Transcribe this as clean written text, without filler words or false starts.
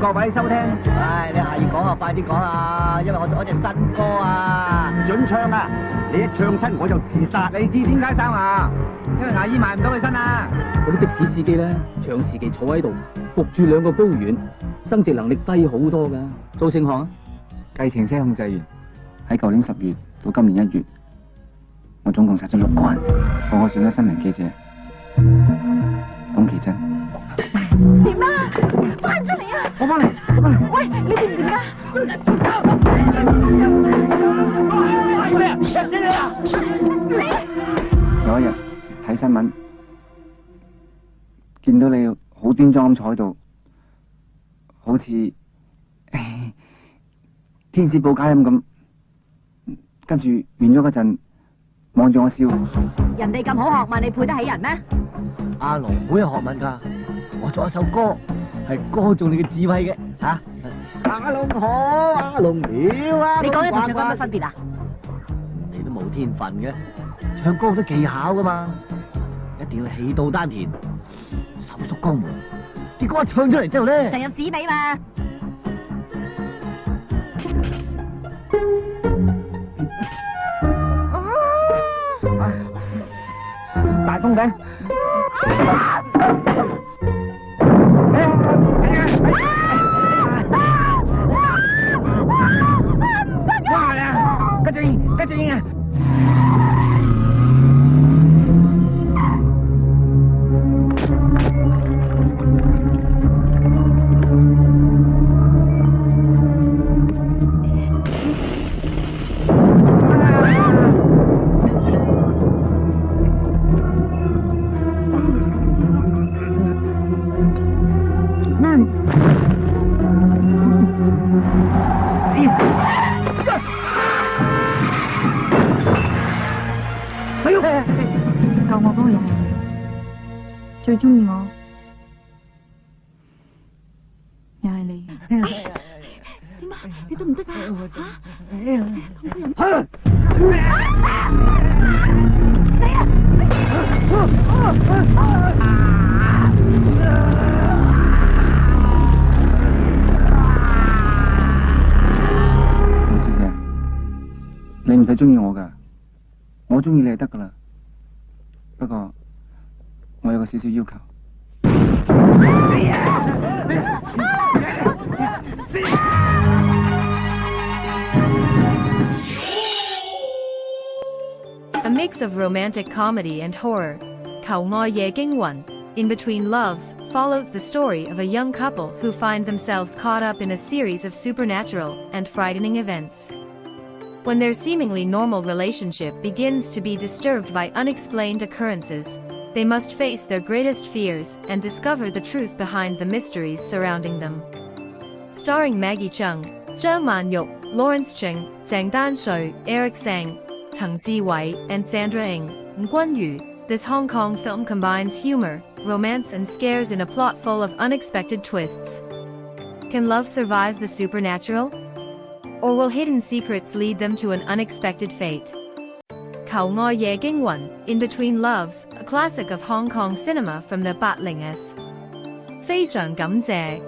各位收聽。唉，你係講啊，快啲講啊，因為我做一隻新歌啊。唔准唱啊！你一唱親我就自殺。你知點解生啊？因為牙醫賣唔到佢身啊！嗰啲的士司機咧，長時期坐喺度，焗住兩個睾丸，生殖能力低好多噶。做盛行啊，計程車控制員喺舊年10月到今年1月，我總共殺咗6個人。我選咗新聞記者董其真。點啊？翻出嚟啊！我幫你。喂，你掂唔掂噶？咩啊？死你啊！有一日睇新聞，見到你好端莊咁坐喺度，好似天使報佳音咁，跟住完咗嗰陣，望住我笑。人哋咁好學問，你配得起人咩？阿龍好有學問㗎，我作一首歌係歌頌你嘅智慧嘅嚇。阿龍好，阿龍妙啊！你講嘅同唱歌有乜分別啊？你都冇天分嘅，唱歌好多技巧㗎嘛，一定要氣到丹田，手縮肛門。啲歌一唱出嚟之後咧，成入屎尾嘛！大風頂。跟住應啊！救我嗰個人係你，最中意我又係你。點啊？你得唔得㗎？董小姐，你唔使中意我㗎，我中意你就得㗎啦。不過我有個少少要求。A mix of romantic comedy and horror, 求愛夜驚魂 In Between Loves follows the story of a young couple who find themselves caught up in a series of supernatural and frightening events. When their seemingly normal relationship begins to be disturbed by unexplained occurrences, they must face their greatest fears and discover the truth behind the mysteries surrounding them. Starring Maggie Cheung, Zhang Manyuk, Lawrence Cheng, Zhang Danshui, Eric Tsang, Cheng Ziwei, and Sandra Ng, Nguyen Yu, this Hong Kong film combines humor, romance and scares in a plot full of unexpected twists. Can love survive the supernatural? Or will hidden secrets lead them to an unexpected fate? 求愛夜驚魂 In Between Loves, a classic of Hong Kong cinema from the 80s. 非常感謝。